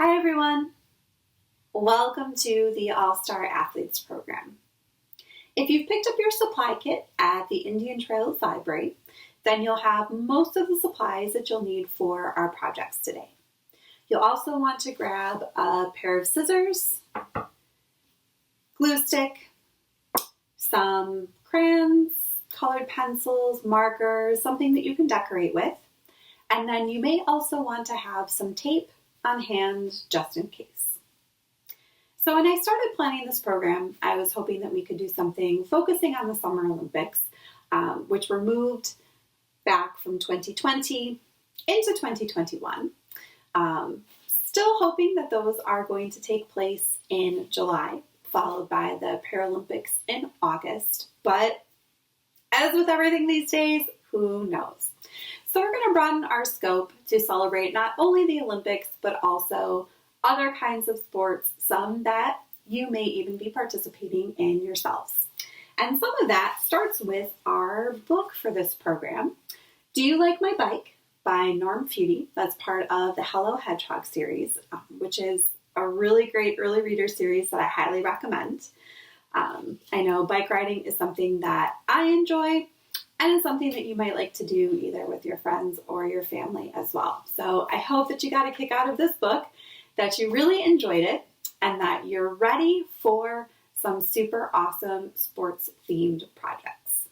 Hi everyone! Welcome to the All-Star Athletes program. If you've picked up your supply kit at the Indian Trails Library, then you'll have most of the supplies that you'll need for our projects today. You'll also want to grab a pair of scissors, glue stick, some crayons, colored pencils, markers, something that you can decorate with, and then you may also want to have some tape on hand just in case. So when I started planning this program, I was hoping that we could do something focusing on the Summer Olympics, which were moved back from 2020 into 2021. Still hoping that those are going to take place in July, followed by the Paralympics in August. But as with everything these days, who knows? So we're going to broaden our scope to celebrate not only the Olympics, but also other kinds of sports, some that you may even be participating in yourselves. And some of that starts with our book for this program, Do You Like My Bike? By Norm Feudy. That's part of the Hello Hedgehog series, which is a really great early reader series that I highly recommend. I know bike riding is something that I enjoy, and it's something that you might like to do either with your friends or your family as well. So I hope that you got a kick out of this book, that you really enjoyed it, and that you're ready for some super awesome sports-themed projects.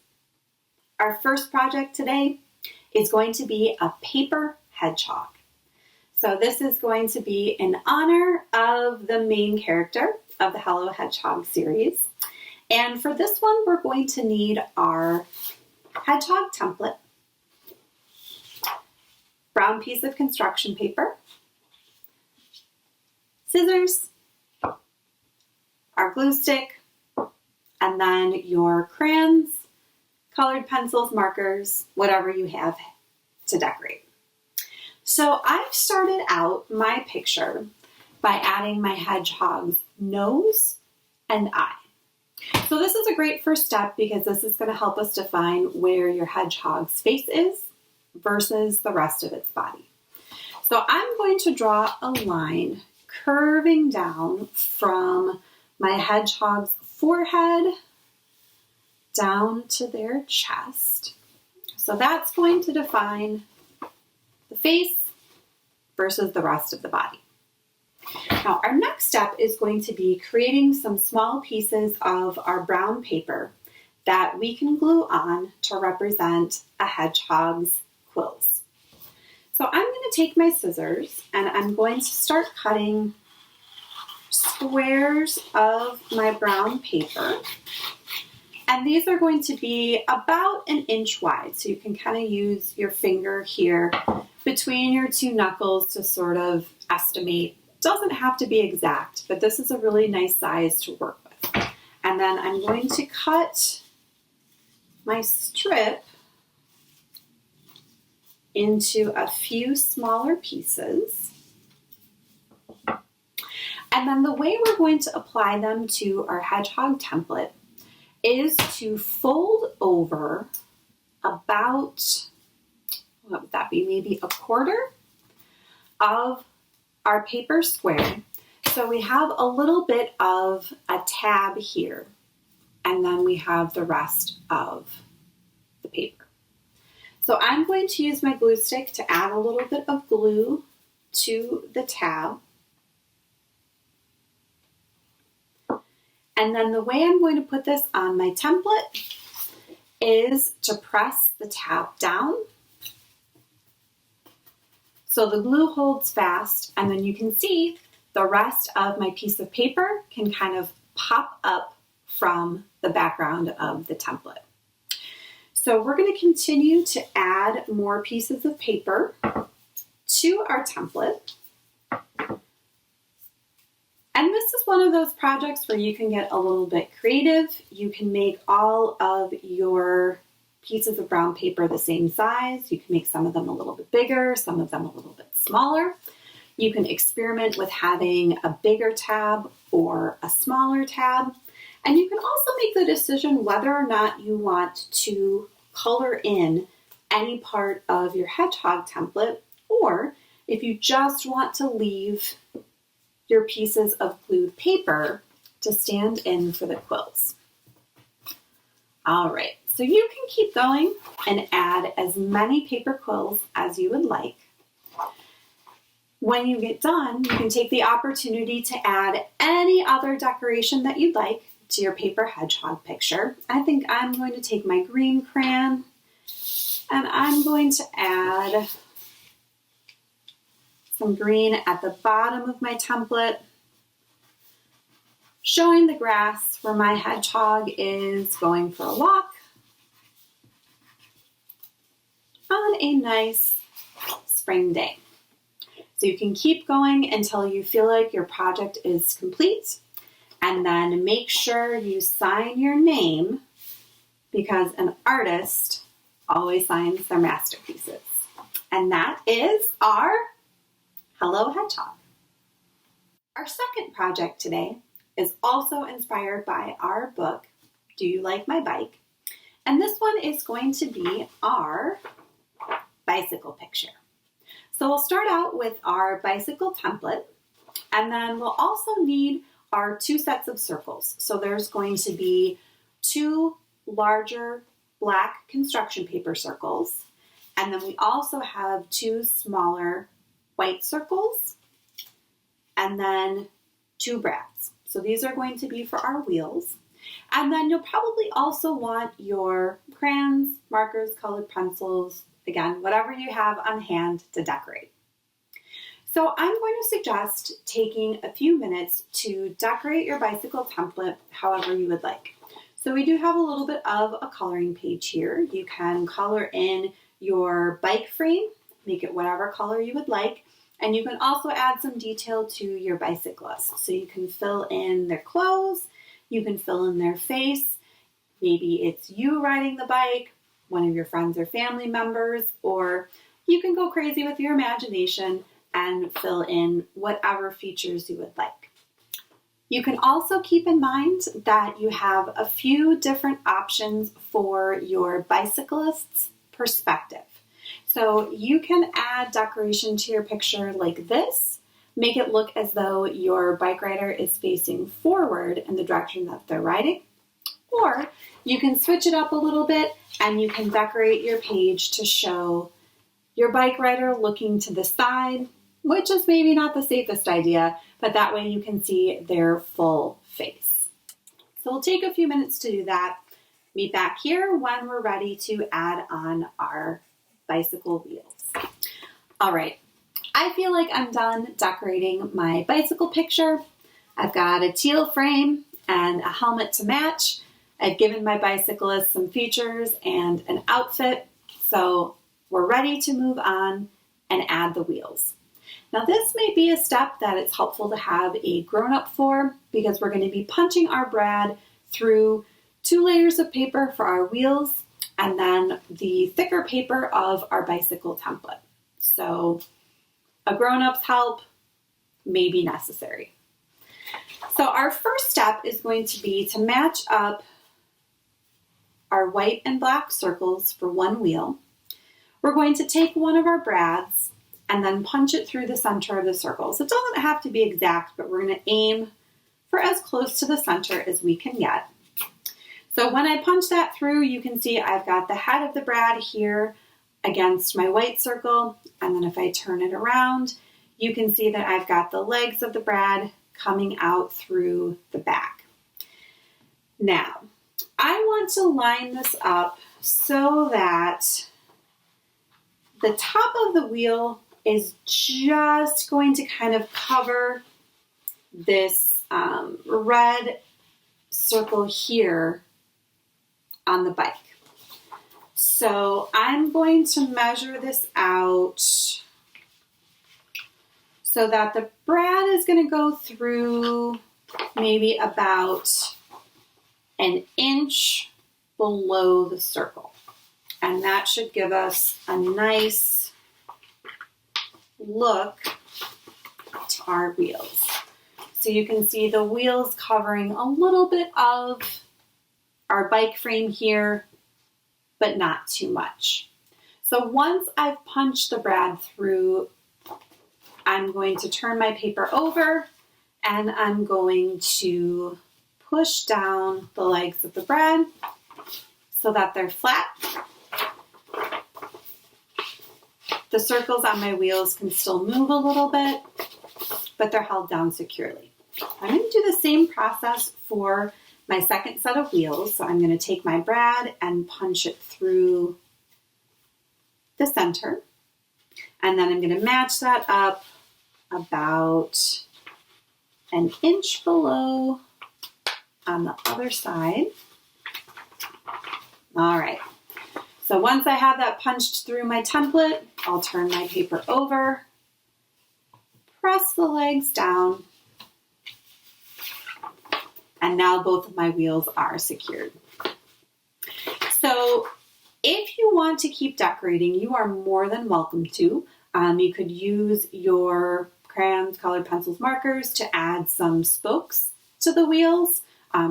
Our first project today is going to be a paper hedgehog. So this is going to be in honor of the main character of the Hello Hedgehog series. And for this one, we're going to need our hedgehog template, brown piece of construction paper, scissors, our glue stick, and then your crayons, colored pencils, markers, whatever you have to decorate. So I've started out my picture by adding my hedgehog's nose and eye. So this is a great first step because this is going to help us define where your hedgehog's face is versus the rest of its body. So I'm going to draw a line curving down from my hedgehog's forehead down to their chest. So that's going to define the face versus the rest of the body. Now, our next step is going to be creating some small pieces of our brown paper that we can glue on to represent a hedgehog's quills. So I'm going to take my scissors and I'm going to start cutting squares of my brown paper. And these are going to be about 1 inch wide. So you can kind of use your finger here between your two knuckles to sort of estimate. Doesn't have to be exact, but this is a really nice size to work with. And then I'm going to cut my strip into a few smaller pieces. And then the way we're going to apply them to our hedgehog template is to fold over about, what would that be, maybe 1/4 of our paper square. So we have a little bit of a tab here, and then we have the rest of the paper. So I'm going to use my glue stick to add a little bit of glue to the tab. And then the way I'm going to put this on my template is to press the tab down so the glue holds fast, and then you can see the rest of my piece of paper can kind of pop up from the background of the template. So we're going to continue to add more pieces of paper to our template. And this is one of those projects where you can get a little bit creative. You can make all of your pieces of brown paper the same size. You can make some of them a little bit bigger, some of them a little bit smaller. You can experiment with having a bigger tab or a smaller tab. And you can also make the decision whether or not you want to color in any part of your hedgehog template, or if you just want to leave your pieces of glued paper to stand in for the quills. All right, so you can keep going and add as many paper quills as you would like. When you get done, you can take the opportunity to add any other decoration that you'd like to your paper hedgehog picture. I think I'm going to take my green crayon and I'm going to add some green at the bottom of my template, showing the grass where my hedgehog is going for a walk on a nice spring day. So you can keep going until you feel like your project is complete, and then make sure you sign your name, because an artist always signs their masterpieces. And that is our Hello Hedgehog. Our second project today is also inspired by our book, Do You Like My Bike? And this one is going to be our bicycle picture. So we'll start out with our bicycle template, and then we'll also need our 2 sets of circles. So there's going to be 2 larger black construction paper circles, and then we also have 2 smaller white circles, and then 2 brads. So these are going to be for our wheels. And then you'll probably also want your crayons, markers, colored pencils, again, whatever you have on hand to decorate. So I'm going to suggest taking a few minutes to decorate your bicycle template however you would like. So we do have a little bit of a coloring page here. You can color in your bike frame, make it whatever color you would like, and you can also add some detail to your bicyclist. So you can fill in their clothes, you can fill in their face, maybe it's you riding the bike, one of your friends or family members, or you can go crazy with your imagination and fill in whatever features you would like. You can also keep in mind that you have a few different options for your bicyclist's perspective. So you can add decoration to your picture like this, make it look as though your bike rider is facing forward in the direction that they're riding, or you can switch it up a little bit and you can decorate your page to show your bike rider looking to the side, which is maybe not the safest idea, but that way you can see their full face. So we'll take a few minutes to do that. Meet back here when we're ready to add on our bicycle wheels. All right, I feel like I'm done decorating my bicycle picture. I've got a teal frame and a helmet to match. I've given my bicyclist some features and an outfit, so we're ready to move on and add the wheels. Now this may be a step that it's helpful to have a grown-up for, because we're going to be punching our brad through 2 layers of paper for our wheels and then the thicker paper of our bicycle template. So a grown-up's help may be necessary. So our first step is going to be to match up our white and black circles for one wheel. We're going to take one of our brads and then punch it through the center of the circles. It doesn't have to be exact, but we're going to aim for as close to the center as we can get. So when I punch that through, you can see I've got the head of the brad here against my white circle, and then if I turn it around, you can see that I've got the legs of the brad coming out through the back. Now, I want to line this up so that the top of the wheel is just going to kind of cover this red circle here on the bike. So I'm going to measure this out so that the brad is going to go through maybe about an inch below the circle. And that should give us a nice look to our wheels. So you can see the wheels covering a little bit of our bike frame here, but not too much. So once I've punched the brad through, I'm going to turn my paper over And I'm going to push down the legs of the bread so that they're flat. The circles on my wheels can still move a little bit, but they're held down securely. I'm going to do the same process for my second set of wheels. So I'm going to take my brad and punch it through the center. And then I'm going to match that up about an inch below on the other side. All right. So once I have that punched through my template, I'll turn my paper over, press the legs down, and now both of my wheels are secured. So if you want to keep decorating, you are more than welcome to. You could use your crayons, colored pencils, markers to add some spokes to the wheels.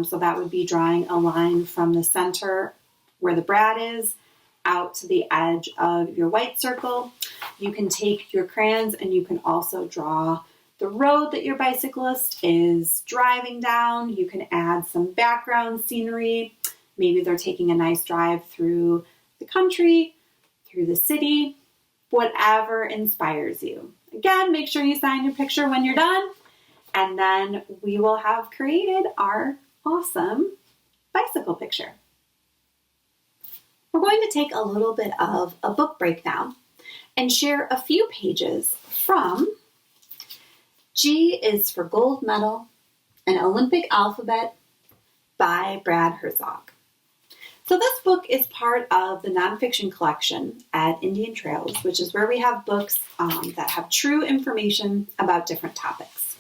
So that would be drawing a line from the center where the brad is out to the edge of your white circle. You can take your crayons and you can also draw the road that your bicyclist is driving down. You can add some background scenery. Maybe they're taking a nice drive through the country, through the city, whatever inspires you. Again, make sure you sign your picture when you're done, and then we will have created our awesome bicycle picture. We're going to take a little bit of a book break now and share a few pages from G is for Gold Medal, an Olympic Alphabet by Brad Herzog. So this book is part of the nonfiction collection at Indian Trails, which is where we have books that have true information about different topics.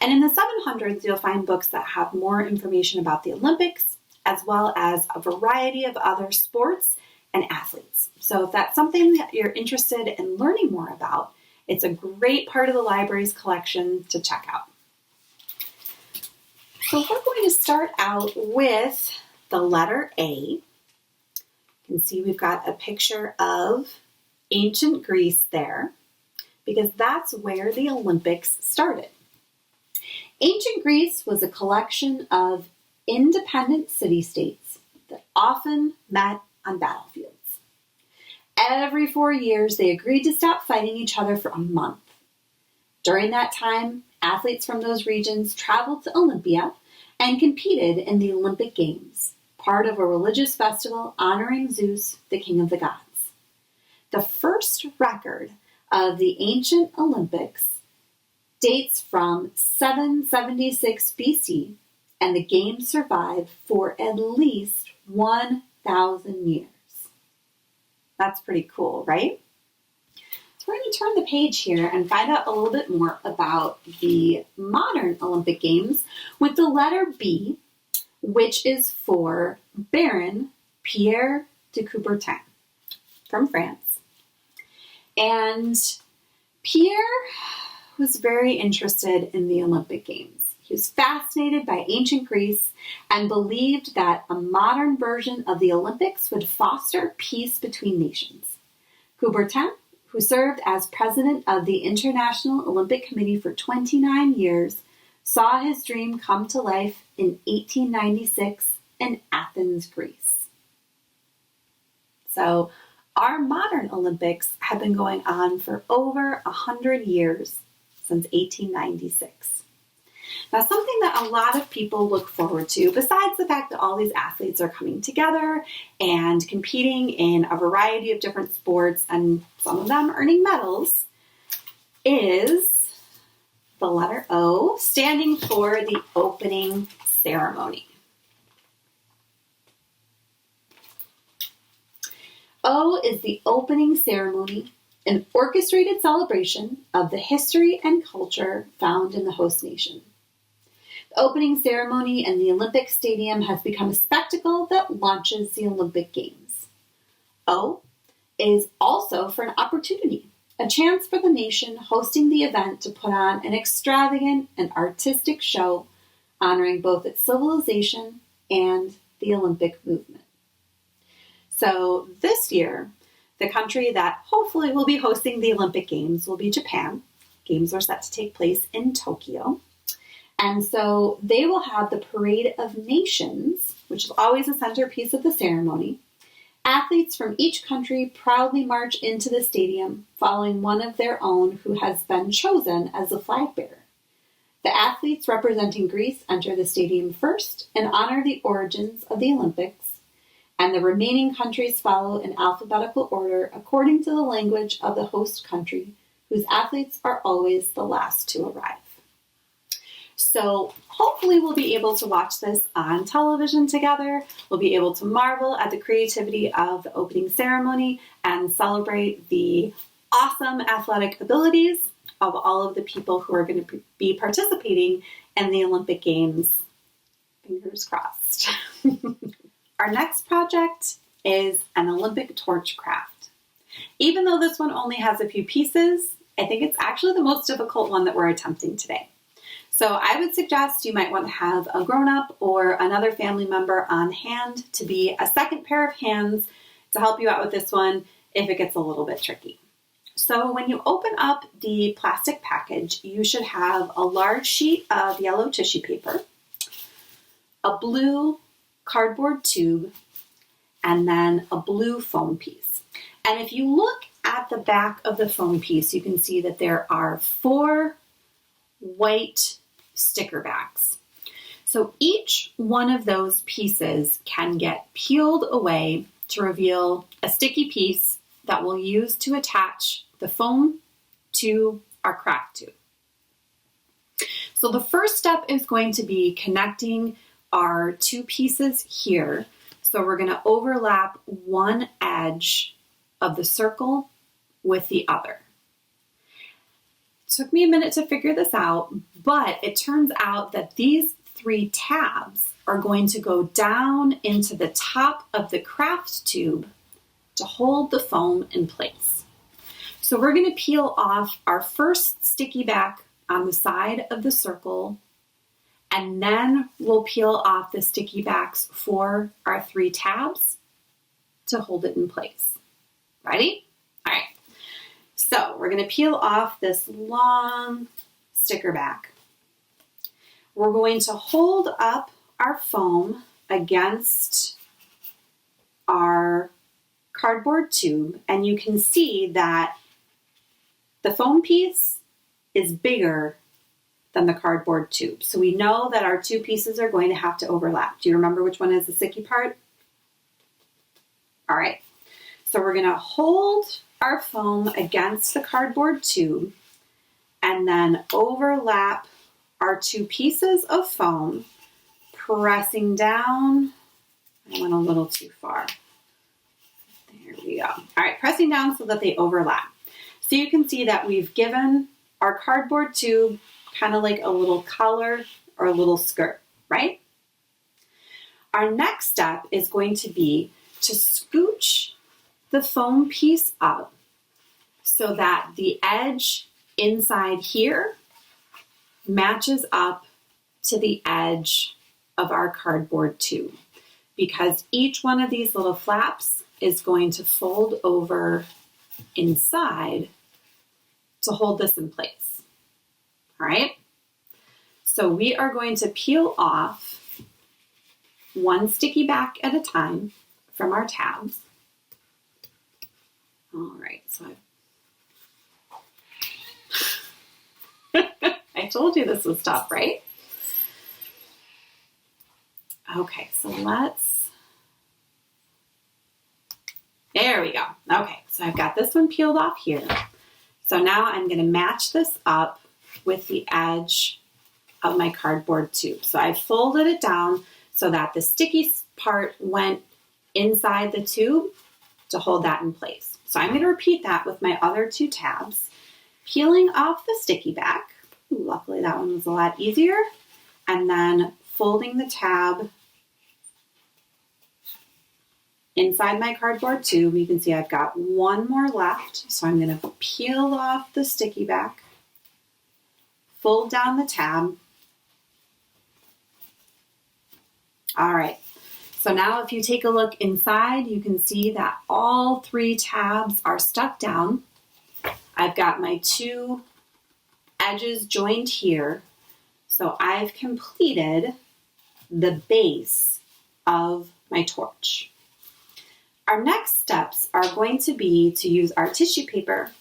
And in the 700s, you'll find books that have more information about the Olympics, as well as a variety of other sports and athletes. So if that's something that you're interested in learning more about, it's a great part of the library's collection to check out. So we're going to start out with the letter A. You can see we've got a picture of ancient Greece there, because that's where the Olympics started. Ancient Greece was a collection of independent city-states that often met on battlefields. Every 4 years, they agreed to stop fighting each other for a month. During that time, athletes from those regions traveled to Olympia and competed in the Olympic Games, part of a religious festival honoring Zeus, the king of the gods. The first record of the ancient Olympics dates from 776 BC, and the games survived for at least 1,000 years. That's pretty cool, right? So we're going to turn the page here and find out a little bit more about the modern Olympic Games with the letter B, which is for Baron Pierre de Coubertin from France. And Pierre was very interested in the Olympic Games. He was fascinated by ancient Greece and believed that a modern version of the Olympics would foster peace between nations. Coubertin, who served as president of the International Olympic Committee for 29 years, saw his dream come to life in 1896 in Athens, Greece. So our modern Olympics have been going on for over 100 years, since 1896. Now, something that a lot of people look forward to, besides the fact that all these athletes are coming together and competing in a variety of different sports, and some of them earning medals, is the letter O, standing for the opening ceremony. O is the opening ceremony, an orchestrated celebration of the history and culture found in the host nation. The opening ceremony in the Olympic Stadium has become a spectacle that launches the Olympic Games. O is also for an opportunity, a chance for the nation hosting the event to put on an extravagant and artistic show honoring both its civilization and the Olympic movement. So this year, the country that hopefully will be hosting the Olympic Games will be Japan. Games are set to take place in Tokyo. And so they will have the Parade of Nations, which is always a centerpiece of the ceremony. Athletes from each country proudly march into the stadium, following one of their own who has been chosen as the flag bearer. The athletes representing Greece enter the stadium first and honor the origins of the Olympics, and the remaining countries follow in alphabetical order according to the language of the host country, whose athletes are always the last to arrive. So hopefully we'll be able to watch this on television together. We'll be able to marvel at the creativity of the opening ceremony and celebrate the awesome athletic abilities of all of the people who are going to be participating in the Olympic Games. Fingers crossed. Our next project is an Olympic torch craft. Even though this one only has a few pieces, I think it's actually the most difficult one that we're attempting today. So I would suggest you might want to have a grown-up or another family member on hand to be a second pair of hands to help you out with this one if it gets a little bit tricky. So when you open up the plastic package, you should have a large sheet of yellow tissue paper, a blue cardboard tube, and then a blue foam piece. And if you look at the back of the foam piece, you can see that there are 4 white sticker backs. So each one of those pieces can get peeled away to reveal a sticky piece that we'll use to attach the foam to our craft tube. So the first step is going to be connecting our 2 pieces here. So we're going to overlap one edge of the circle with the other. Took me a minute to figure this out, but it turns out that these 3 tabs are going to go down into the top of the craft tube to hold the foam in place. So we're going to peel off our first sticky back on the side of the circle, and then we'll peel off the sticky backs for our 3 tabs to hold it in place. Ready? All right. So we're going to peel off this long sticker back. We're going to hold up our foam against our cardboard tube, and you can see that the foam piece is bigger than the cardboard tube. So we know that our 2 pieces are going to have to overlap. Do you remember which one is the sticky part? All right. So we're going to hold our foam against the cardboard tube and then overlap our 2 pieces of foam, pressing down. I went a little too far. There we go. All right, pressing down so that they overlap. So you can see that we've given our cardboard tube kind of like a little collar or a little skirt, right? Our next step is going to be to scooch the foam piece up so that the edge inside here matches up to the edge of our cardboard tube, because each one of these little flaps is going to fold over inside to hold this in place. All right? So we are going to peel off one sticky back at a time from our tabs. All right, so I told you this was tough, right? Okay, so there we go. Okay, so I've got this one peeled off here. So now I'm going to match this up with the edge of my cardboard tube. So I folded it down so that the sticky part went inside the tube to hold that in place. So I'm going to repeat that with my other 2 tabs, peeling off the sticky back. Luckily that one was a lot easier. And then folding the tab inside my cardboard tube. You can see I've got one more left. So I'm going to peel off the sticky back, fold down the tab. All right. So now if you take a look inside, you can see that all 3 tabs are stuck down. I've got my 2 edges joined here. So I've completed the base of my torch. Our next steps are going to be to use our tissue paper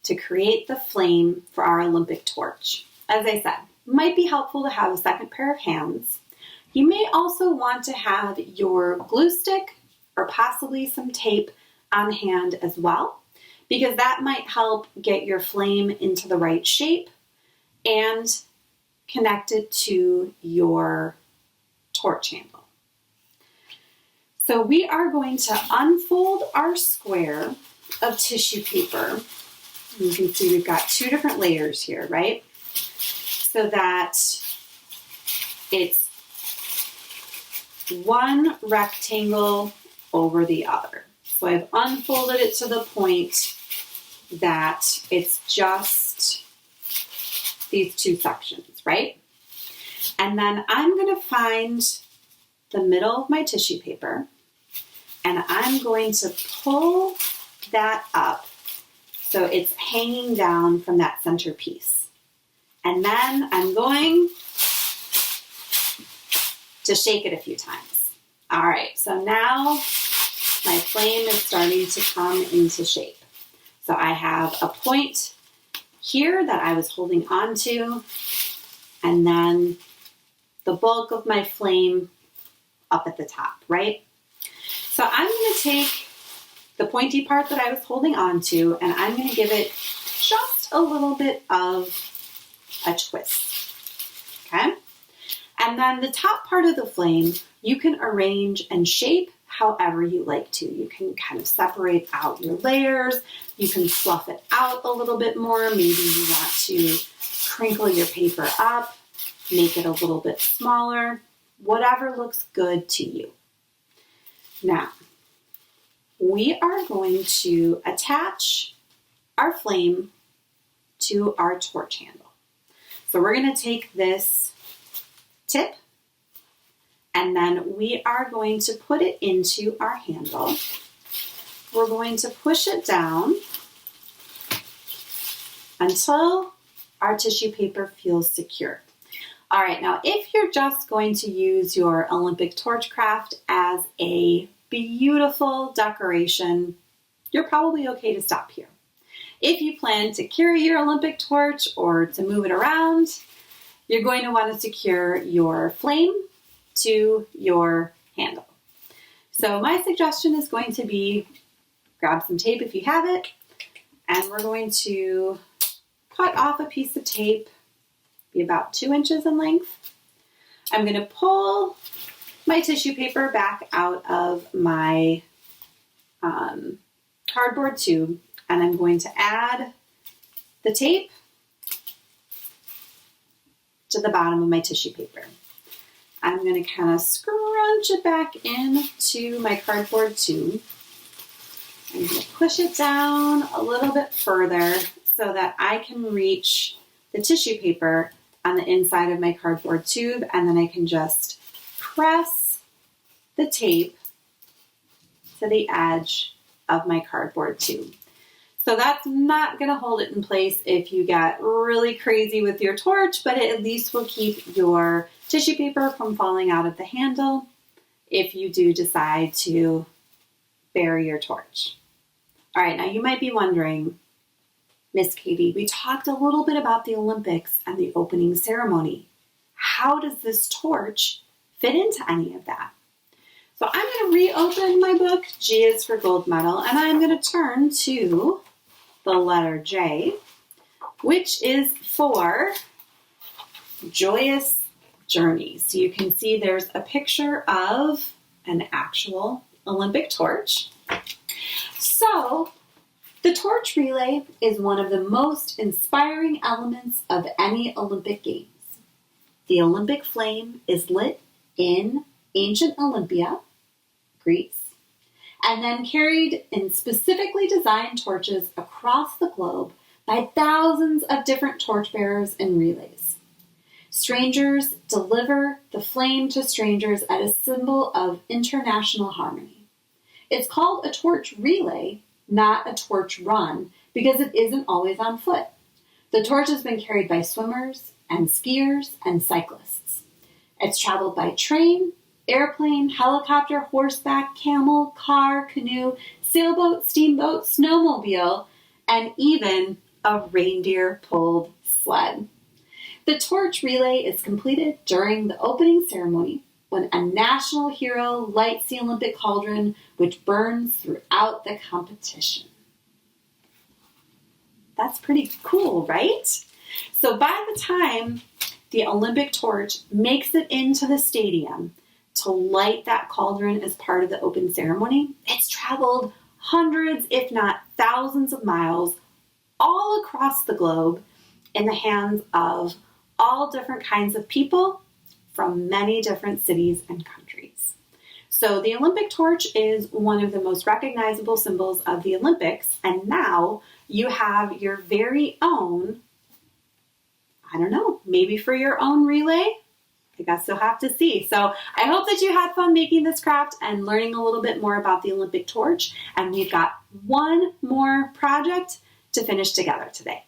to create the flame for our Olympic torch. As I said, it might be helpful to have a second pair of hands. You may also want to have your glue stick or possibly some tape on hand as well, because that might help get your flame into the right shape and connect it to your torch handle. So we are going to unfold our square of tissue paper. You can see we've got two different layers here, right? So that it's one rectangle over the other. So I've unfolded it to the point that it's just these two sections, right? And then I'm going to find the middle of my tissue paper and I'm going to pull that up so it's hanging down from that center piece. And then I'm going to shake it a few times. All right, so now my flame is starting to come into shape. So I have a point here that I was holding on to, and then the bulk of my flame up at the top, right? So I'm going to take the pointy part that I was holding on to, and I'm going to give it just a little bit of a twist, okay? And then the top part of the flame, you can arrange and shape however you like to. You can kind of separate out your layers. You can fluff it out a little bit more. Maybe you want to crinkle your paper up, make it a little bit smaller, whatever looks good to you. Now, we are going to attach our flame to our torch handle. So we're going to take this tip and then we are going to put it into our handle. We're going to push it down until our tissue paper feels secure. All right, now if you're just going to use your Olympic torch craft as a beautiful decoration, you're probably okay to stop here. If you plan to carry your Olympic torch or to move it around, you're going to want to secure your flame to your handle. So my suggestion is going to be grab some tape if you have it, and we're going to cut off a piece of tape, be about 2 inches in length. I'm going to pull my tissue paper back out of my cardboard tube, and I'm going to add the tape to the bottom of my tissue paper. I'm going to kind of scrunch it back into my cardboard tube. I'm going to push it down a little bit further so that I can reach the tissue paper on the inside of my cardboard tube, and then I can just press the tape to the edge of my cardboard tube. So that's not going to hold it in place if you get really crazy with your torch, but it at least will keep your tissue paper from falling out of the handle if you do decide to bury your torch. All right, now you might be wondering, Miss Katie, we talked a little bit about the Olympics and the opening ceremony. How does this torch fit into any of that? So I'm going to reopen my book, G is for Gold Medal, and I'm going to turn to the letter J, which is for Joyous Journey. So you can see there's a picture of an actual Olympic torch. So the torch relay is one of the most inspiring elements of any Olympic Games. The Olympic flame is lit in ancient Olympia, Greece, and then carried in specifically designed torches across the globe by thousands of different torchbearers and relays. Strangers deliver the flame to strangers as a symbol of international harmony. It's called a torch relay, not a torch run, because it isn't always on foot. The torch has been carried by swimmers, and skiers and cyclists. It's traveled by train, airplane, helicopter, horseback, camel, car, canoe, sailboat, steamboat, snowmobile, and even a reindeer-pulled sled. The torch relay is completed during the opening ceremony when a national hero lights the Olympic cauldron, which burns throughout the competition. That's pretty cool, right? So by the time the Olympic torch makes it into the stadium to light that cauldron as part of the open ceremony, it's traveled hundreds, if not thousands of miles all across the globe in the hands of all different kinds of people from many different cities and countries. So the Olympic torch is one of the most recognizable symbols of the Olympics, and now you have your very own, I don't know, maybe for your own relay? I guess you'll have to see. So I hope that you had fun making this craft and learning a little bit more about the Olympic torch, and we've got one more project to finish together today.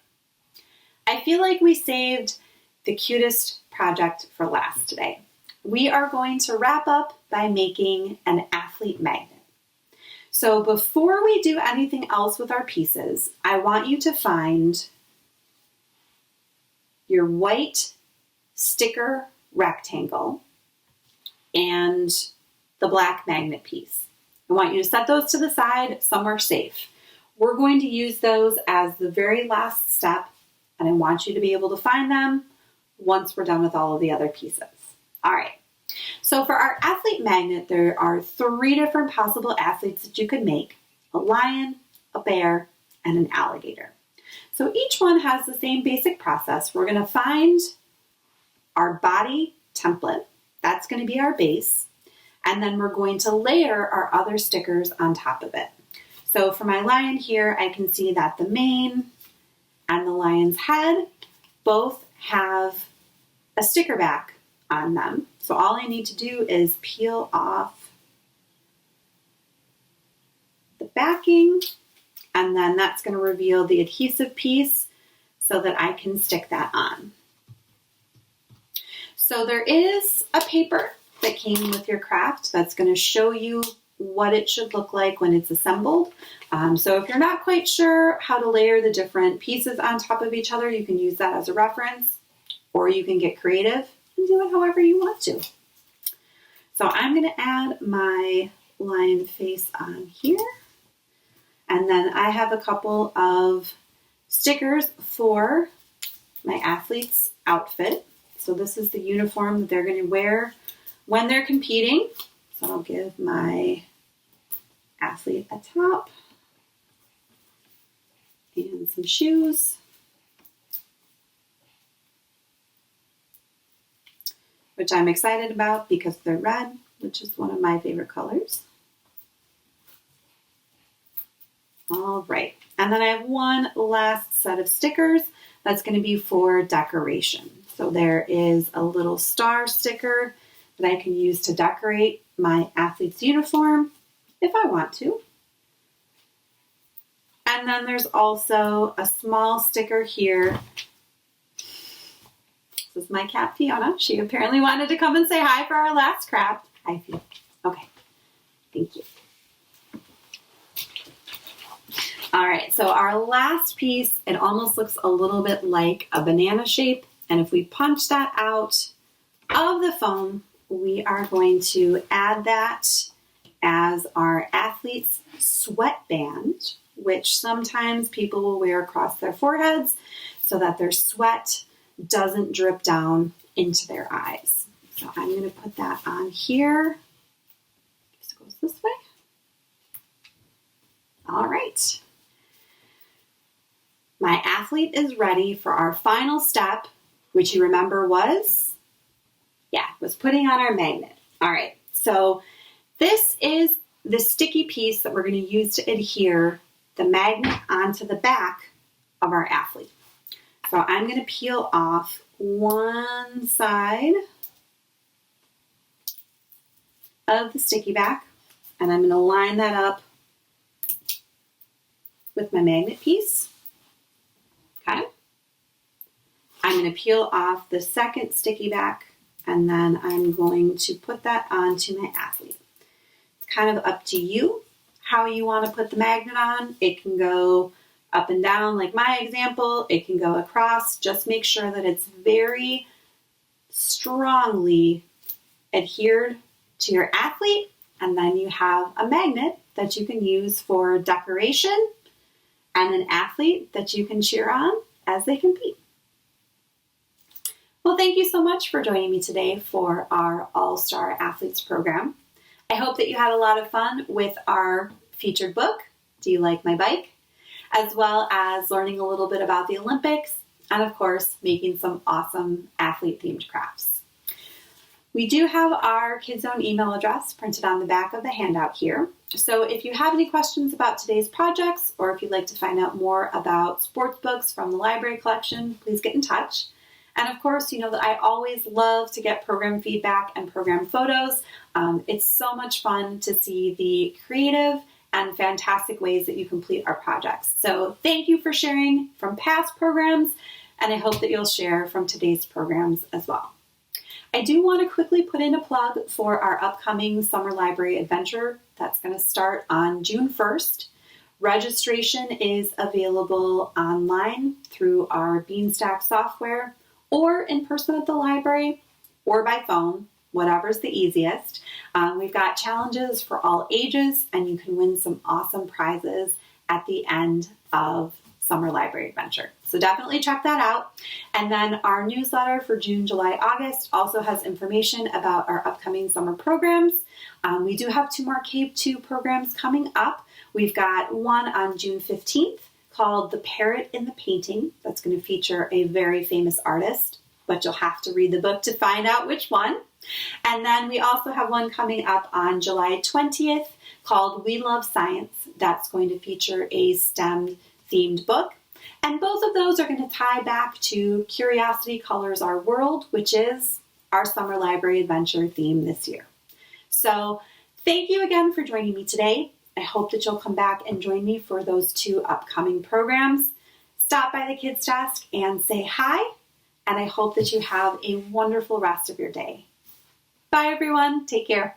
I feel like we saved the cutest project for last today. We are going to wrap up by making an athlete magnet. So before we do anything else with our pieces, I want you to find your white sticker rectangle and the black magnet piece. I want you to set those to the side somewhere safe. We're going to use those as the very last step, and I want you to be able to find them once we're done with all of the other pieces. All right. So for our athlete magnet, there are 3 different possible athletes that you could make: a lion, a bear, and an alligator. So each one has the same basic process. We're going to find our body template. That's going to be our base. And then we're going to layer our other stickers on top of it. So for my lion here, I can see that the mane and the lion's head both have a sticker back on them. So all I need to do is peel off the backing, and then that's going to reveal the adhesive piece so that I can stick that on. So there is a paper that came with your craft that's going to show you what it should look like when it's assembled. So if you're not quite sure how to layer the different pieces on top of each other, you can use that as a reference, or you can get creative and do it however you want to. So I'm going to add my lion face on here. And then I have a couple of stickers for my athlete's outfit. So this is the uniform that they're going to wear when they're competing. So I'll give my athlete a top and some shoes, which I'm excited about because they're red, which is one of my favorite colors. All right, and then I have one last set of stickers that's going to be for decoration. So there is a little star sticker that I can use to decorate my athlete's uniform if I want to. And then there's also a small sticker here. This is my cat Fiona. She apparently wanted to come and say hi for our last craft. Hi, Fiona. Okay, thank you. All right, so our last piece, it almost looks a little bit like a banana shape. And if we punch that out of the foam, we are going to add that as our athlete's sweatband, which sometimes people will wear across their foreheads so that their sweat doesn't drip down into their eyes. So I'm going to put that on here. Just goes this way. All right. My athlete is ready for our final step, which you remember was putting on our magnet. All right, so this is the sticky piece that we're going to use to adhere the magnet onto the back of our athlete. So I'm going to peel off one side of the sticky back, and I'm going to line that up with my magnet piece. Okay. I'm going to peel off the second sticky back, and then I'm going to put that onto my athlete. It's kind of up to you how you want to put the magnet on. It can go up and down like my example. It can go across. Just make sure that it's very strongly adhered to your athlete, and then you have a magnet that you can use for decoration and an athlete that you can cheer on as they compete. Well, thank you so much for joining me today for our All-Star Athletes program. I hope that you had a lot of fun with our featured book, Do You Like My Bike? As well as learning a little bit about the Olympics and, of course, making some awesome athlete-themed crafts. We do have our Kids Zone email address printed on the back of the handout here. So if you have any questions about today's projects, or if you'd like to find out more about sports books from the library collection, please get in touch. And of course, you know that I always love to get program feedback and program photos. It's so much fun to see the creative and fantastic ways that you complete our projects. So thank you for sharing from past programs, and I hope that you'll share from today's programs as well. I do want to quickly put in a plug for our upcoming Summer Library Adventure that's going to start on June 1st. Registration is available online through our Beanstack software, or in person at the library, or by phone, whatever's the easiest. We've got challenges for all ages, and you can win some awesome prizes at the end of Summer Library Adventure. So definitely check that out. And then our newsletter for June, July, August also has information about our upcoming summer programs. We do have 2 more Cave 2 programs coming up. We've got one on June 15th called The Parrot in the Painting. That's going to feature a very famous artist, but you'll have to read the book to find out which one. And then we also have one coming up on July 20th called We Love Science. That's going to feature a STEM-themed book. And both of those are going to tie back to Curiosity Colors Our World, which is our Summer Library Adventure theme this year. So thank you again for joining me today. I hope that you'll come back and join me for those 2 upcoming programs. Stop by the Kids Desk and say hi, and I hope that you have a wonderful rest of your day. Bye, everyone. Take care.